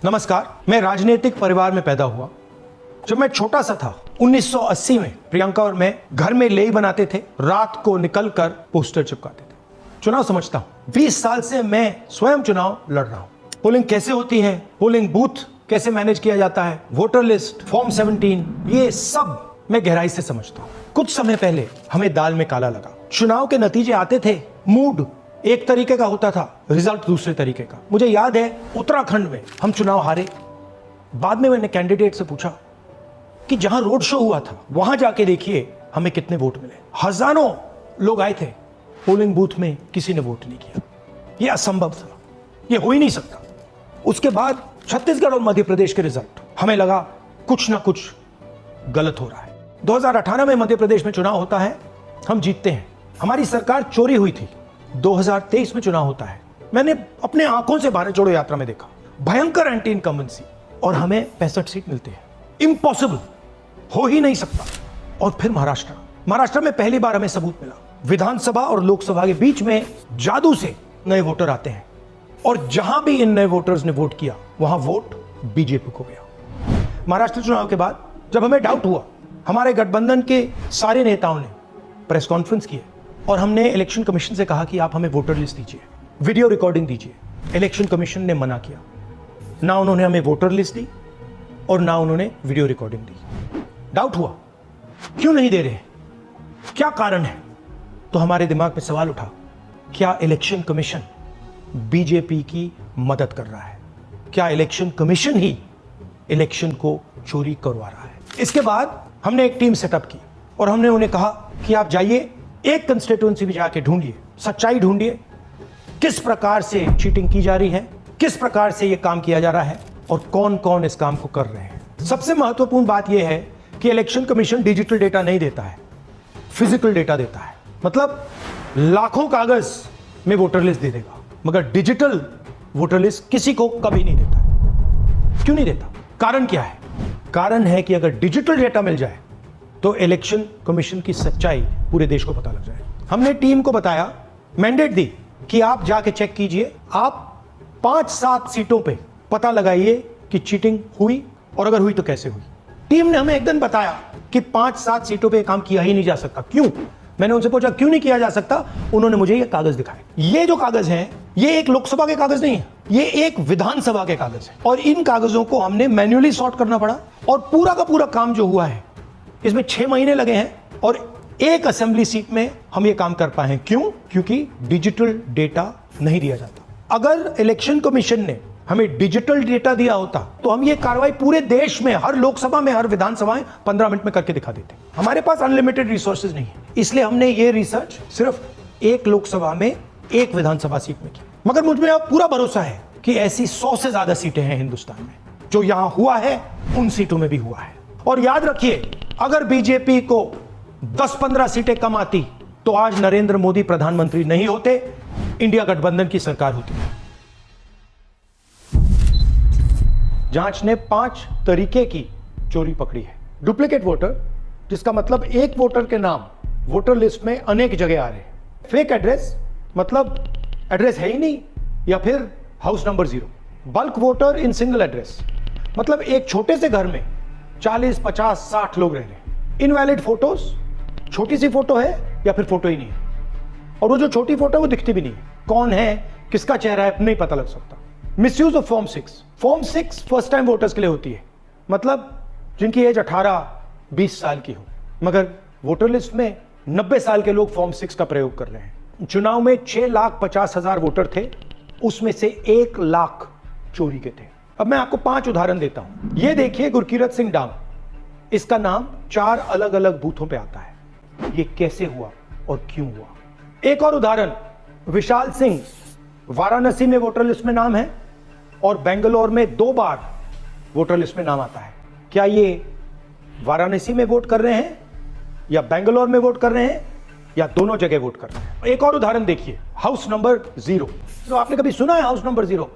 नमस्कार, मैं राजनीतिक परिवार में पैदा हुआ। जब मैं छोटा सा था 1980 में प्रियंका और मैं घर में लेई बनाते थे, रात को निकलकर पोस्टर चिपकाते थे। चुनाव समझता हूं, 20 साल से मैं स्वयं चुनाव लड़ रहा हूं। पोलिंग कैसे होती है, पोलिंग बूथ कैसे मैनेज किया जाता है, वोटर लिस्ट, फॉर्म 17, ये सब मैं गहराई से समझता हूं। कुछ समय पहले हमें दाल में काला लगा। चुनाव के नतीजे आते थे, मूड एक तरीके का होता था, रिजल्ट दूसरे तरीके का। मुझे याद है उत्तराखंड में हम चुनाव हारे। बाद में मैंने कैंडिडेट से पूछा कि जहां रोड शो हुआ था वहां जाके देखिए हमें कितने वोट मिले। हजारों लोग आए थे, पोलिंग बूथ में किसी ने वोट नहीं किया। यह असंभव था, यह हो ही नहीं सकता। उसके बाद छत्तीसगढ़ और मध्य प्रदेश के रिजल्ट, हमें लगा कुछ ना कुछ गलत हो रहा है। 2018 में मध्य प्रदेश में चुनाव होता है, हम जीतते हैं। हमारी सरकार चोरी हुई थी। 2023 में चुनाव होता है, मैंने अपने आंखों से भारत जोड़ो यात्रा में देखा, भयंकर एंटी इनकम्बेंसी, और हमें 65 सीट मिलते हैं। इम्पॉसिबल, हो ही नहीं सकता। और फिर महाराष्ट्र में पहली बार हमें सबूत मिला। विधानसभा और लोकसभा के बीच में जादू से नए वोटर आते हैं, और जहां भी इन नए वोटर्स ने वोट किया वहां वोट बीजेपी को गया। महाराष्ट्र चुनाव के बाद जब हमें डाउट हुआ, हमारे गठबंधन के सारे नेताओं ने प्रेस कॉन्फ्रेंस किए और हमने इलेक्शन कमीशन से कहा कि आप हमें वोटर लिस्ट दीजिए, वीडियो रिकॉर्डिंग दीजिए। इलेक्शन कमीशन ने मना किया। ना उन्होंने हमें वोटर लिस्ट दी और ना उन्होंने वीडियो रिकॉर्डिंग दी। डाउट हुआ, क्यों नहीं दे रहे, क्या कारण है? तो हमारे दिमाग में सवाल उठा, क्या इलेक्शन कमीशन बीजेपी की मदद कर रहा है? क्या इलेक्शन कमीशन ही इलेक्शन को चोरी करवा रहा है? इसके बाद हमने एक टीम सेटअप की और हमने उन्हें कहा कि आप जाइए, एक कंस्टिट्यूएंसी भी जाके ढूंढिए, सच्चाई ढूंढिए, किस प्रकार से चीटिंग की जा रही है, किस प्रकार से यह काम किया जा रहा है और कौन कौन इस काम को कर रहे हैं। सबसे महत्वपूर्ण बात यह है कि इलेक्शन कमीशन डिजिटल डेटा नहीं देता है, फिजिकल डेटा देता है। मतलब लाखों कागज में वोटर लिस्ट दे देगा, मगर डिजिटल वोटर लिस्ट किसी को कभी नहीं देता है। क्यों नहीं देता? कारण क्या है? कारण है कि अगर डिजिटल डेटा मिल जाए तो इलेक्शन कमीशन की सच्चाई पूरे देश को पता लग जाए। हमने टीम को बताया, मैंडेट दी कि आप जाके चेक कीजिए, आप 5-7 सीटों पे पता लगाइए कि चीटिंग हुई, और अगर हुई तो कैसे हुई। टीम ने हमें एक दिन बताया कि 5-7 सीटों पे काम किया ही नहीं जा सकता। क्यों? मैंने उनसे पूछा क्यों नहीं किया जा सकता। उन्होंने मुझे ये कागज दिखाए। ये जो कागज हैं, ये एक लोकसभा के कागज नहीं है, ये एक विधानसभा के कागज है, और इन कागजों को हमने मैन्युअली सॉर्ट करना पड़ा। और पूरा का पूरा काम जो हुआ है इसमें 6 महीने लगे हैं, और एक असेंबली सीट में हम ये काम कर पाए हैं। क्यों? क्योंकि डिजिटल डेटा नहीं दिया जाता। अगर इलेक्शन कमीशन ने हमें डिजिटल डेटा दिया होता तो हम ये कार्रवाई पूरे देश में, हर लोकसभा में, हर विधानसभा में 15 मिनट में करके दिखा देते। हमारे पास अनलिमिटेड रिसोर्सेज नहीं है, इसलिए हमने ये रिसर्च सिर्फ एक लोकसभा में, एक विधानसभा सीट में की। मगर मुझ में अब पूरा भरोसा है कि ऐसी 100 से ज्यादा सीटें हैं हिंदुस्तान में। जो यहां हुआ है उन सीटों में भी हुआ है। और याद रखिए, अगर बीजेपी को 10-15 सीटें कम आती तो आज नरेंद्र मोदी प्रधानमंत्री नहीं होते, इंडिया गठबंधन की सरकार होती। जांच ने 5 तरीके की चोरी पकड़ी है। डुप्लीकेट वोटर, जिसका मतलब एक वोटर के नाम वोटर लिस्ट में अनेक जगह आ रहे हैं। फेक एड्रेस, मतलब एड्रेस है ही नहीं, या फिर house number 0। Bulk voter in single address, मतलब एक छोटे से घर में 40, 50, 60 लोग रह रहे हैं। इनवैलिड फोटोज, छोटी सी फोटो है या फिर फोटो ही नहीं है, और वो जो छोटी फोटो है वो दिखती भी नहीं है। कौन है, किसका चेहरा है, नहीं पता लग सकता। Misuse of form 6। Form 6 first time voters के लिए होती है, मतलब जिनकी एज 18-20 साल की हो, मगर वोटर लिस्ट में 90 साल के लोग फॉर्म 6 का प्रयोग कर रहे हैं। चुनाव में 6,50,000 वोटर थे, उसमें से 1 लाख चोरी के थे। अब मैं आपको 5 उदाहरण देता हूं। ये देखिए, गुरकीरत सिंह डांग, इसका नाम 4 अलग अलग बूथों पे आता है। ये कैसे हुआ और क्यों हुआ? एक और उदाहरण, विशाल सिंह, वाराणसी में वोटर लिस्ट में नाम है और बेंगलोर में 2 बार वोटर लिस्ट में नाम आता है। क्या ये वाराणसी में वोट कर रहे हैं या बेंगलोर में वोट कर रहे हैं, या दोनों जगह वोट कर रहे हैं? एक और उदाहरण देखिए, हाउस नंबर 0। तो आपने कभी सुना है हाउस नंबर 0?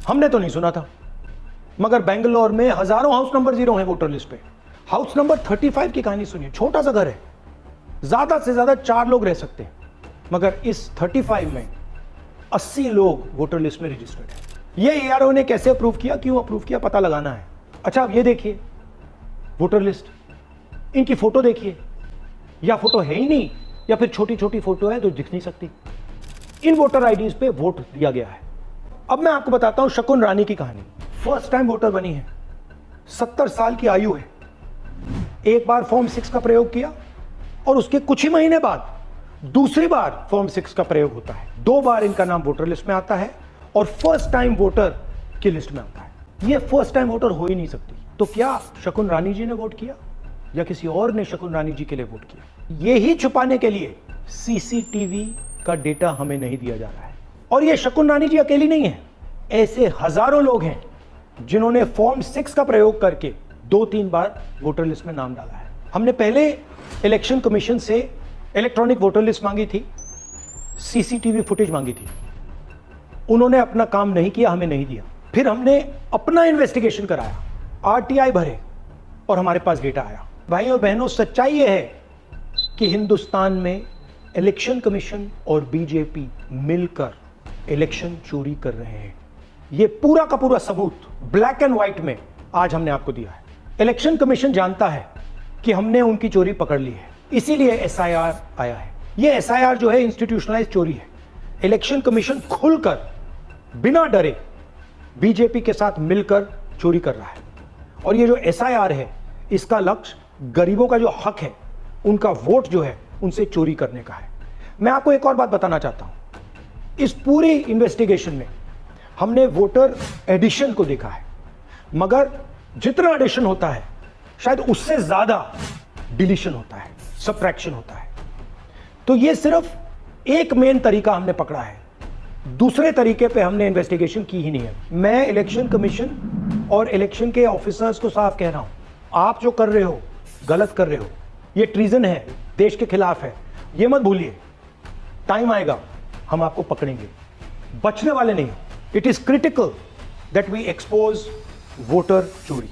हमने तो नहीं सुना था, मगर बेंगलोर में हजारों हाउस नंबर 0 हैं वोटर लिस्ट पे। हाउस नंबर 35 की कहानी सुनिए। छोटा सा घर है, ज्यादा से ज्यादा 4 लोग रह सकते हैं, मगर इस 35 में 80 लोग वोटर लिस्ट में रजिस्टर्ड हैं। ये ARO ने कैसे अप्रूव किया, क्यों अप्रूव किया, पता लगाना है। अच्छा अब ये देखिए वोटर लिस्ट, इनकी फोटो देखिए, या फोटो है ही नहीं या फिर छोटी छोटी फोटो है जो दिख नहीं सकती। इन वोटर आईडीज पे वोट दिया गया है। अब मैं आपको बताता हूं शकुन रानी की कहानी। फर्स्ट टाइम वोटर बनी है, 70 साल की आयु है, एक बार फॉर्म 6 का प्रयोग किया और उसके कुछ ही महीने बाद दूसरी बार फॉर्म 6 का प्रयोग होता है। 2 बार इनका नाम वोटर लिस्ट में आता है और फर्स्ट टाइम वोटर की लिस्ट में आता है। ये फर्स्ट टाइम वोटर हो ही नहीं सकती। तो क्या शकुन रानी जी ने वोट किया या किसी और ने शकुन रानी जी के लिए वोट किया? यही छुपाने के लिए CCTV का डेटा हमें नहीं दिया जा रहा है। और ये शकुन रानी जी अकेली नहीं है, ऐसे हजारों लोग हैं जिन्होंने फॉर्म 6 का प्रयोग करके 2-3 बार वोटर लिस्ट में नाम डाला है। हमने पहले इलेक्शन कमीशन से इलेक्ट्रॉनिक वोटर लिस्ट मांगी थी, CCTV फुटेज मांगी थी, उन्होंने अपना काम नहीं किया, हमें नहीं दिया। फिर हमने अपना इन्वेस्टिगेशन कराया, RTI भरे और हमारे पास डेटा आया। भाई और बहनों, सच्चाई यह है कि हिंदुस्तान में इलेक्शन कमीशन और बीजेपी मिलकर इलेक्शन चोरी कर रहे हैं। यह पूरा का पूरा सबूत ब्लैक एंड व्हाइट में आज हमने आपको दिया है। इलेक्शन कमीशन जानता है कि हमने उनकी चोरी पकड़ ली है, इसीलिए SIR आया है। यह SIR जो है इंस्टीट्यूशनलाइज चोरी है। इलेक्शन कमीशन खुलकर बिना डरे बीजेपी के साथ मिलकर चोरी कर रहा है। और ये जो SIR है, इसका लक्ष्य गरीबों का जो हक है, उनका वोट जो है, उनसे चोरी करने का है। मैं आपको एक और बात बताना चाहता हूं, इस पूरी इन्वेस्टिगेशन में हमने वोटर एडिशन को देखा है, मगर जितना एडिशन होता है शायद उससे ज्यादा डिलीशन होता है, सब्ट्रैक्शन होता है। तो ये सिर्फ एक मेन तरीका हमने पकड़ा है, दूसरे तरीके पे हमने इन्वेस्टिगेशन की ही नहीं है। मैं इलेक्शन कमीशन और इलेक्शन के ऑफिसर्स को साफ कह रहा हूं, आप जो कर रहे हो गलत कर रहे हो, ये ट्रीजन है, देश के खिलाफ है, ये मत भूलिए। टाइम आएगा हम आपको पकड़ेंगे, बचने वाले नहीं। It is critical that we expose voter चोरी।